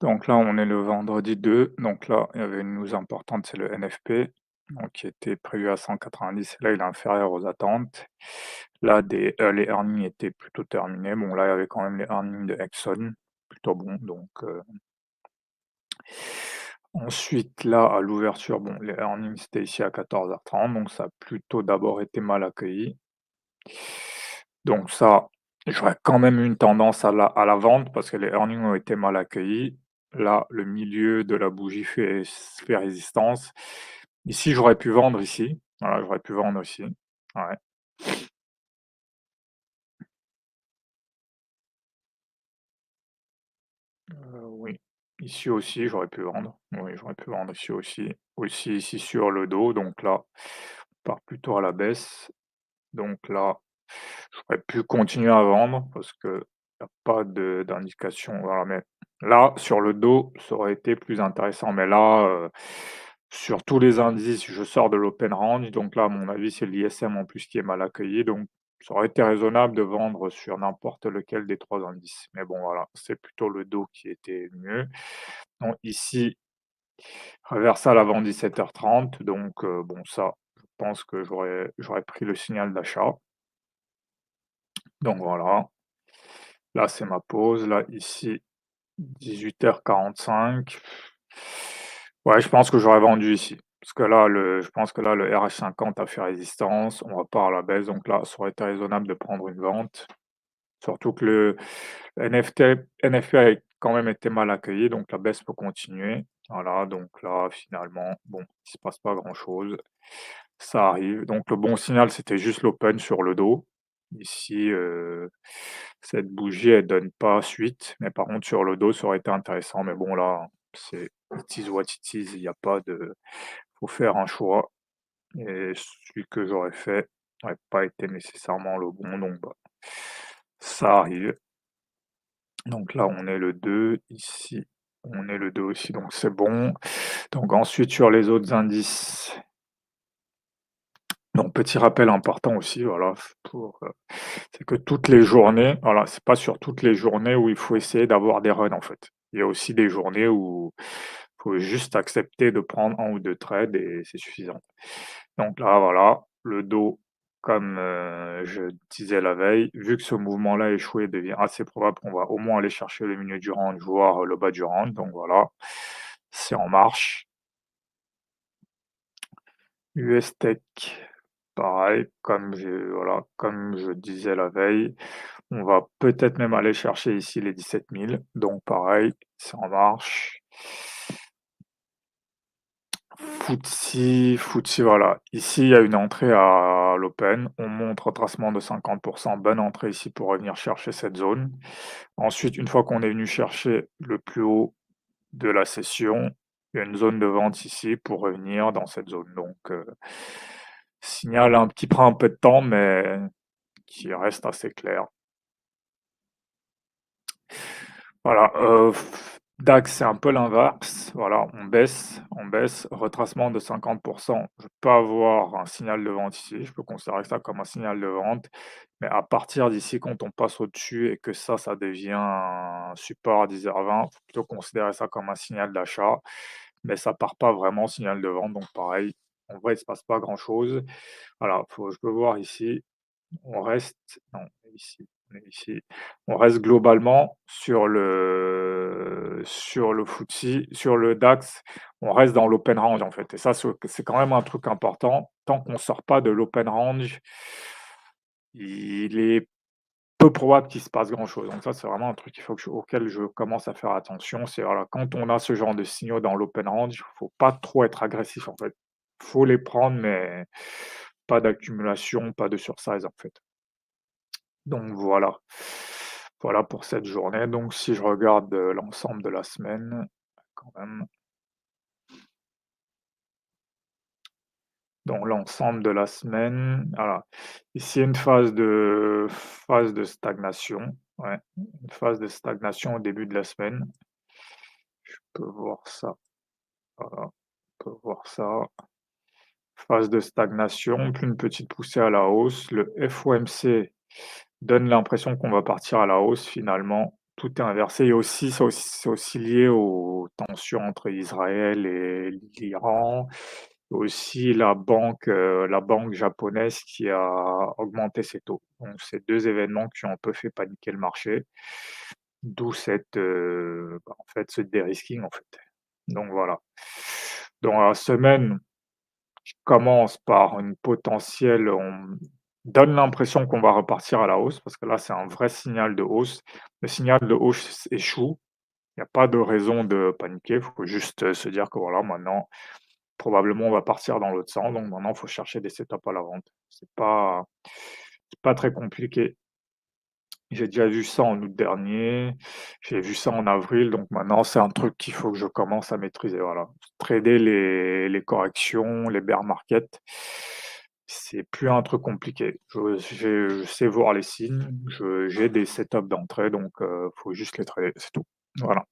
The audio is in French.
Donc là, on est le vendredi 2. Donc là, il y avait une news importante, c'est le NFP, donc qui était prévu à 190. Là, il est inférieur aux attentes. Là, les earnings étaient plutôt terminés. Bon, là, il y avait quand même les earnings de Exxon, plutôt bon. Donc, ensuite, là, à l'ouverture, bon, les earnings, c'était ici à 14h30, donc ça a plutôt d'abord été mal accueilli. Donc ça, j'aurais quand même une tendance à la vente parce que les earnings ont été mal accueillis. Là, le milieu de la bougie fait résistance. Ici, j'aurais pu vendre ici. Voilà, j'aurais pu vendre ici. Ouais, oui. Ici aussi, j'aurais pu vendre. Oui, j'aurais pu vendre ici aussi. Aussi ici sur le dos. Donc là, on part plutôt à la baisse. Donc là, j'aurais pu continuer à vendre parce que y a pas d'indication, voilà, mais là, sur le dos, ça aurait été plus intéressant. Mais là, sur tous les indices, je sors de l'open range, donc là, à mon avis, c'est l'ISM en plus qui est mal accueilli, donc ça aurait été raisonnable de vendre sur n'importe lequel des 3 indices. Mais bon, voilà, c'est plutôt le dos qui était mieux. Donc ici, reversal avant 17h30, donc bon, ça, je pense que j'aurais pris le signal d'achat. Donc voilà. Là, c'est ma pause. Là, ici, 18h45. Ouais, je pense que j'aurais vendu ici. Parce que là, je pense que là, le RH50 a fait résistance. On repart à la baisse. Donc là, ça aurait été raisonnable de prendre une vente. Surtout que le NFP a quand même été mal accueilli. Donc la baisse peut continuer. Voilà. Donc là, finalement, bon, il se passe pas grand-chose. Ça arrive. Donc le bon signal, c'était juste l'open sur le dos. Ici, cette bougie, elle donne pas suite, mais par contre sur le dos, ça aurait été intéressant. Mais bon là, c'est it is what it is, il y a pas de faut faire un choix et celui que j'aurais fait n'aurait pas été nécessairement le bon, donc bah, ça arrive. Donc là, on est le 2 ici, on est le 2 aussi, donc c'est bon. Donc ensuite sur les autres indices, donc petit rappel important aussi, voilà, c'est que toutes les journées, voilà, c'est pas sur toutes les journées où il faut essayer d'avoir des runs, en fait. Il y a aussi des journées où il faut juste accepter de prendre un ou 2 trades et c'est suffisant. Donc là, voilà, le dos, comme, je disais la veille, vu que ce mouvement-là a échoué, il devient assez probable qu'on va au moins aller chercher le milieu du range, voire le bas du range, donc voilà, c'est en marche. US Tech, pareil, comme je disais la veille, on va peut-être même aller chercher ici les 17 000, donc pareil, c'est en marche. FTSE, voilà. Ici, il y a une entrée à l'open. On monte retracement de 50%. Bonne entrée ici pour revenir chercher cette zone. Ensuite, une fois qu'on est venu chercher le plus haut de la session, il y a une zone de vente ici pour revenir dans cette zone. Donc, signal qui prend un peu de temps, mais qui reste assez clair. Voilà, DAX, c'est un peu l'inverse. Voilà, on baisse, retracement de 50. Je peux avoir un signal de vente ici, je peux considérer ça comme un signal de vente, mais à partir d'ici, quand on passe au-dessus et que ça devient un support à 10h20, faut plutôt considérer ça comme un signal d'achat, mais ça part pas vraiment signal de vente, donc pareil, en vrai, il se passe pas grand-chose. Voilà, je peux voir ici, on reste non, on est ici. On reste globalement sur le FTSE, sur le DAX, on reste dans l'open range, en fait et ça, c'est quand même un truc important. Tant qu'on sort pas de l'open range, il est peu probable qu'il se passe grand-chose. Donc ça, c'est vraiment un truc auquel je commence à faire attention. C'est voilà, quand on a ce genre de signaux dans l'open range, il faut pas trop être agressif, en fait. Faut les prendre, mais pas d'accumulation, pas de sursize, en fait. Donc voilà. Voilà pour cette journée. Donc si je regarde, l'ensemble de la semaine, quand même, donc l'ensemble de la semaine, voilà. Ici, phase de stagnation, ouais, une phase de stagnation au début de la semaine. Je peux voir ça, voilà, on peut voir ça. Phase de stagnation, puis une petite poussée à la hausse. Le FOMC donne l'impression qu'on va partir à la hausse finalement. tout est inversé et aussi c'est aussi lié aux tensions entre Israël et l'Iran. Aussi la banque japonaise qui a augmenté ses taux. Donc c'est 2 événements qui ont un peu fait paniquer le marché, d'où en fait, ce dérisking, en fait. Donc voilà. Dans la semaine, je commence par une potentielle on donne l'impression qu'on va repartir à la hausse parce que là, c'est un vrai signal de hausse. Le signal de hausse échoue, il y a pas de raison de paniquer, il faut juste, se dire que voilà, maintenant, probablement, on va partir dans l'autre sens, donc maintenant, il faut chercher des setups à la vente. C'est pas très compliqué. J'ai déjà vu ça en août dernier, j'ai vu ça en avril, donc maintenant, c'est un truc qu'il faut que je commence à maîtriser, voilà. Trader les corrections, les bear market, c'est plus un truc compliqué. Je sais voir les signes, j'ai des setups d'entrée, donc faut juste les trader, c'est tout. Voilà.